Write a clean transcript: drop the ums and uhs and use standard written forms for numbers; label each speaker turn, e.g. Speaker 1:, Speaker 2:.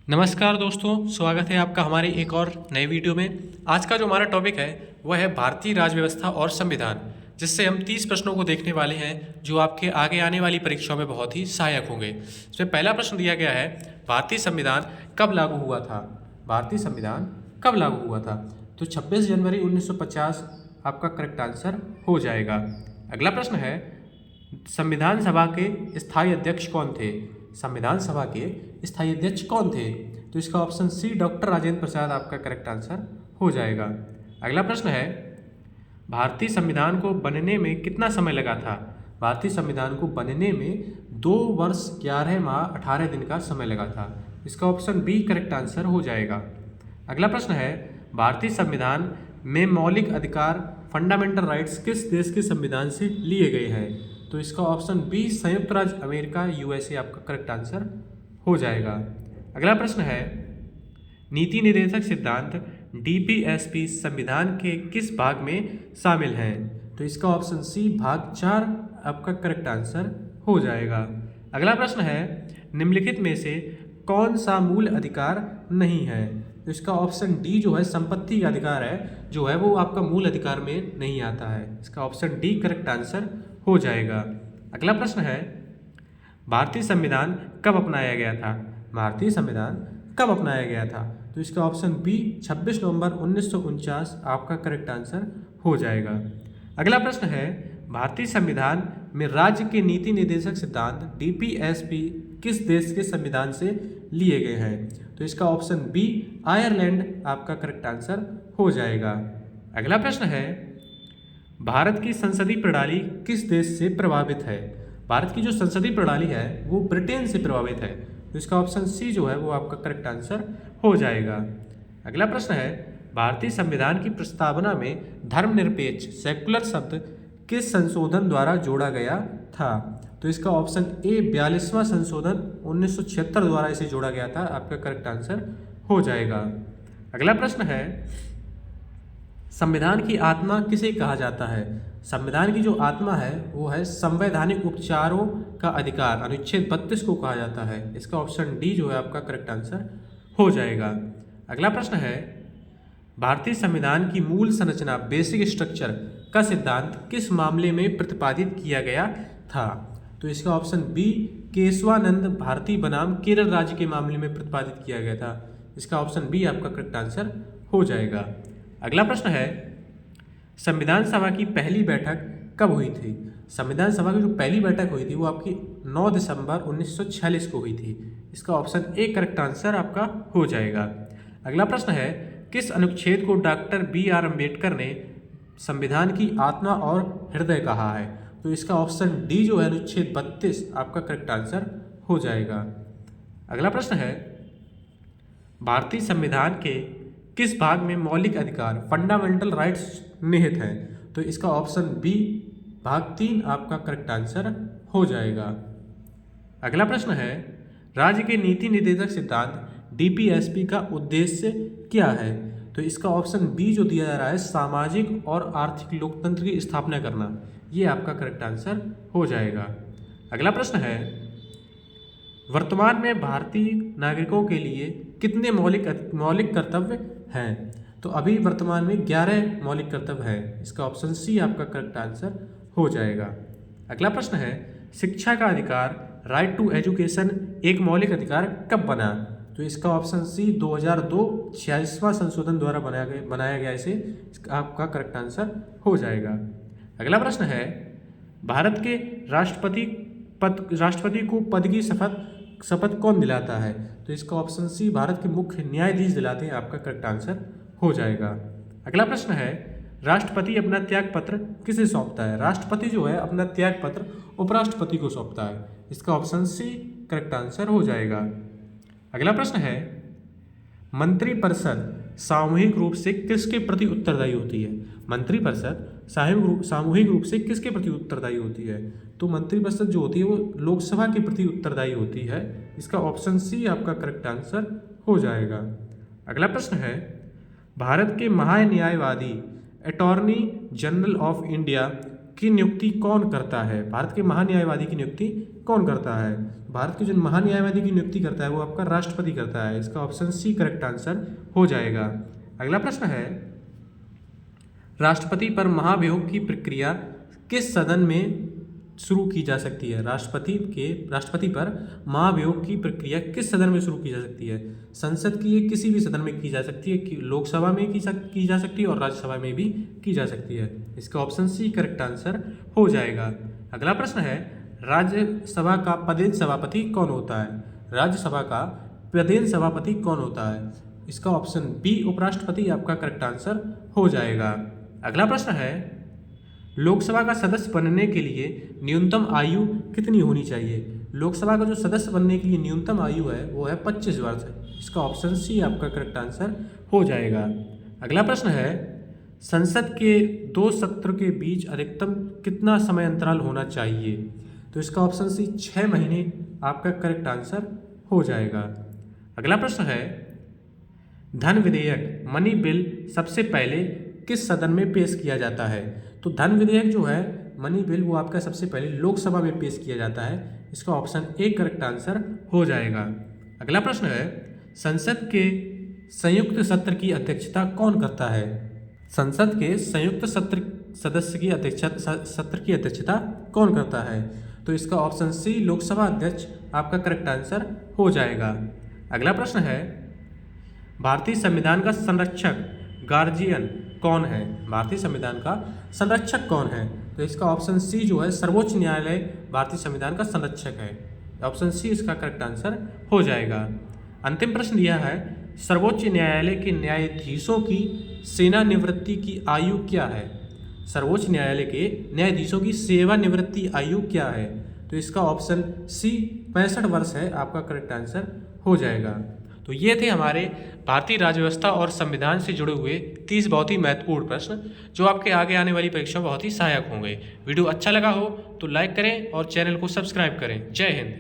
Speaker 1: नमस्कार दोस्तों, स्वागत है आपका हमारे एक और नए वीडियो में। आज का जो हमारा टॉपिक है वह है भारतीय राज्य व्यवस्था और संविधान, जिससे हम 30 प्रश्नों को देखने वाले हैं जो आपके आगे आने वाली परीक्षाओं में बहुत ही सहायक होंगे। इसमें पहला प्रश्न दिया गया है, भारतीय संविधान कब लागू हुआ था? भारतीय संविधान कब लागू हुआ था? तो 26 जनवरी 1950 आपका करेक्ट आंसर हो जाएगा। अगला प्रश्न है, संविधान सभा के स्थायी अध्यक्ष कौन थे? संविधान सभा के स्थायी अध्यक्ष कौन थे? तो इसका option C doctor Rajendra Prasad आपका करेक्ट आंसर हो जाएगा। अगला प्रश्न है, भारतीय संविधान को बनने में कितना समय लगा था? भारतीय संविधान को बनने में 2 वर्ष 11 माह 18 दिन का समय लगा था। इसका ऑप्शन बी करेक्ट आंसर हो जाएगा। अगला प्रश्न है, भारतीय संविधान में मौलिक अधिकार फंडामेंटल राइट्स किस देश के संविधान से लिए गए हैं? तो इसका ऑप्शन बी संयुक्त राज्य अमेरिका यूएसए आपका करेक्ट आंसर हो जाएगा। अगला प्रश्न है, नीति निर्देशक सिद्धांत डीपीएसपी संविधान के किस भाग में शामिल हैं? तो इसका ऑप्शन सी भाग 4 आपका करेक्ट आंसर हो जाएगा। अगला प्रश्न है, निम्नलिखित में से कौन सा मूल अधिकार नहीं है? तो इसका ऑप्शन डी जो है संपत्ति का अधिकार है जो है वो आपका मूल अधिकार में नहीं आता है। इसका ऑप्शन डी करेक्ट आंसर हो जाएगा। अगला प्रश्न है, भारतीय संविधान कब अपनाया गया था? भारतीय संविधान कब अपनाया गया था? तो इसका ऑप्शन बी 26 नवंबर 1949 आपका करेक्ट आंसर हो जाएगा। अगला प्रश्न है, भारतीय संविधान में राज्य के नीति निर्देशक सिद्धांत डीपीएसपी किस देश के संविधान से लिए गए हैं? तो इसका ऑप्शन बी आयरलैंड आपका करेक्ट आंसर हो जाएगा। अगला प्रश्न है, भारत की संसदीय प्रणाली किस देश से प्रभावित है? भारत की जो संसदीय प्रणाली है वो ब्रिटेन से प्रभावित है। तो इसका ऑप्शन सी जो है वो आपका करेक्ट आंसर हो जाएगा। अगला प्रश्न है, भारतीय संविधान की प्रस्तावना में धर्मनिरपेक्ष सेकुलर शब्द किस संशोधन द्वारा जोड़ा गया था? तो इसका ऑप्शन ए 42वां संशोधन 1976 द्वारा इसे जोड़ा गया था। आपका करेक्ट आंसर हो जाएगा। अगला प्रश्न है, संविधान की आत्मा किसे कहा जाता है? संविधान की जो आत्मा है वो है संवैधानिक उपचारों का अधिकार, अनुच्छेद 32 को कहा जाता है। इसका ऑप्शन डी जो है आपका करेक्ट आंसर हो जाएगा। अगला प्रश्न है, भारतीय संविधान की मूल संरचना बेसिक स्ट्रक्चर का सिद्धांत किस मामले में प्रतिपादित किया गया था? तो इसका ऑप्शन बी केशवानंद भारती बनाम केरल राज्य के मामले में प्रतिपादित किया गया था। इसका ऑप्शन बी आपका करेक्ट आंसर हो जाएगा। अगला प्रश्न है, संविधान सभा की पहली बैठक कब हुई थी? संविधान सभा की जो पहली बैठक हुई थी वो आपकी 9 दिसंबर 1946 को हुई थी। इसका ऑप्शन ए करेक्ट आंसर आपका हो जाएगा। अगला प्रश्न है, किस अनुच्छेद को डॉक्टर बी आर अम्बेडकर ने संविधान की आत्मा और हृदय कहा है? तो इसका ऑप्शन डी जो है अनुच्छेद 32 आपका करेक्ट आंसर हो जाएगा। अगला प्रश्न है, भारतीय संविधान के किस भाग में मौलिक अधिकार फंडामेंटल राइट्स निहित हैं? तो इसका ऑप्शन बी भाग 3 आपका करेक्ट आंसर हो जाएगा। अगला प्रश्न है, राज्य के नीति निर्देशक सिद्धांत डीपीएसपी का उद्देश्य क्या है? तो इसका ऑप्शन बी जो दिया जा रहा है सामाजिक और आर्थिक लोकतंत्र की स्थापना करना, ये आपका करेक्ट आंसर हो जाएगा। अगला प्रश्न है, वर्तमान में भारतीय नागरिकों के लिए कितने मौलिक कर्तव्य हैं? तो अभी वर्तमान में 11 मौलिक कर्तव्य हैं। इसका ऑप्शन सी आपका करेक्ट आंसर हो जाएगा। अगला प्रश्न है, शिक्षा का अधिकार राइट टू एजुकेशन एक मौलिक अधिकार कब बना? तो इसका ऑप्शन सी 2002 46वां संशोधन द्वारा बनाया गया इसे। इसका आपका करेक्ट आंसर हो जाएगा। अगला प्रश्न है, भारत के राष्ट्रपति को पद की शपथ कौन दिलाता है? तो इसका ऑप्शन सी भारत के मुख्य न्यायाधीश दिलाते हैं। आपका करेक्ट आंसर हो जाएगा। अगला प्रश्न है, राष्ट्रपति अपना त्याग पत्र किसे सौंपता है? राष्ट्रपति जो है अपना त्याग पत्र उपराष्ट्रपति को सौंपता है। इसका ऑप्शन सी करेक्ट आंसर हो जाएगा। अगला प्रश्न है, मंत्रिपरिषद सामूहिक रूप से किसके प्रति उत्तरदायी होती है? मंत्रिपरिषद सामूहिक रूप से किसके प्रति उत्तरदायी होती है? तो मंत्रिपरिषद जो होती है वो लोकसभा के प्रति उत्तरदायी होती है। इसका ऑप्शन सी आपका करेक्ट आंसर हो जाएगा। अगला प्रश्न है, भारत के महान्यायवादी अटॉर्नी जनरल ऑफ इंडिया की नियुक्ति कौन करता है? भारत के महान्यायवादी की नियुक्ति कौन करता है? भारत के जो महान्यायवादी की नियुक्ति करता है वो आपका राष्ट्रपति करता है। इसका ऑप्शन सी करेक्ट आंसर हो जाएगा। अगला प्रश्न है, राष्ट्रपति पर महाभियोग की प्रक्रिया किस सदन में शुरू की जा सकती है? राष्ट्रपति पर महाभियोग की प्रक्रिया किस सदन में शुरू की जा सकती है? संसद की ये किसी भी सदन में की जा सकती है, कि लोकसभा में की जा सकती है और राज्यसभा में भी की जा सकती है। इसका ऑप्शन सी करेक्ट आंसर हो जाएगा। अगला प्रश्न है, राज्यसभा का पदेन सभापति कौन होता है? राज्यसभा का पदेन सभापति कौन होता है? इसका ऑप्शन बी उपराष्ट्रपति आपका करेक्ट आंसर हो जाएगा। अगला प्रश्न है, लोकसभा का सदस्य बनने के लिए न्यूनतम आयु कितनी होनी चाहिए? लोकसभा का जो सदस्य बनने के लिए न्यूनतम आयु है वो है 25 वर्ष। इसका ऑप्शन सी आपका करेक्ट आंसर हो जाएगा। अगला प्रश्न है, संसद के 2 सत्र के बीच अधिकतम कितना समय अंतराल होना चाहिए? तो इसका ऑप्शन सी 6 महीने आपका करेक्ट आंसर हो जाएगा। अगला प्रश्न है, धन विधेयक मनी बिल सबसे पहले किस सदन में पेश किया जाता है? तो धन विधेयक जो है मनी बिल वो आपका सबसे पहले लोकसभा में पेश किया जाता है। इसका ऑप्शन ए करेक्ट आंसर हो जाएगा। अगला प्रश्न है, संसद के संयुक्त सत्र की अध्यक्षता कौन करता है? संसद के संयुक्त सत्र की अध्यक्षता कौन करता है? तो इसका ऑप्शन सी लोकसभा अध्यक्ष आपका करेक्ट आंसर हो जाएगा। अगला प्रश्न है, भारतीय संविधान का संरक्षक गार्जियन कौन है? भारतीय संविधान का संरक्षक कौन है? तो इसका ऑप्शन सी जो है सर्वोच्च न्यायालय भारतीय संविधान का संरक्षक है। ऑप्शन सी इसका करेक्ट आंसर हो जाएगा। अंतिम प्रश्न यह है, सर्वोच्च न्यायालय के न्यायाधीशों की सेवानिवृत्ति की आयु क्या है? सर्वोच्च न्यायालय के न्यायाधीशों की सेवानिवृत्ति आयु क्या है? तो इसका ऑप्शन सी 65 वर्ष है, आपका करेक्ट आंसर हो जाएगा। तो ये थे हमारे भारतीय राज्य व्यवस्था और संविधान से जुड़े हुए 30 बहुत ही महत्वपूर्ण प्रश्न, जो आपके आगे आने वाली परीक्षा में बहुत ही सहायक होंगे। वीडियो अच्छा लगा हो तो लाइक करें और चैनल को सब्सक्राइब करें। जय हिंद।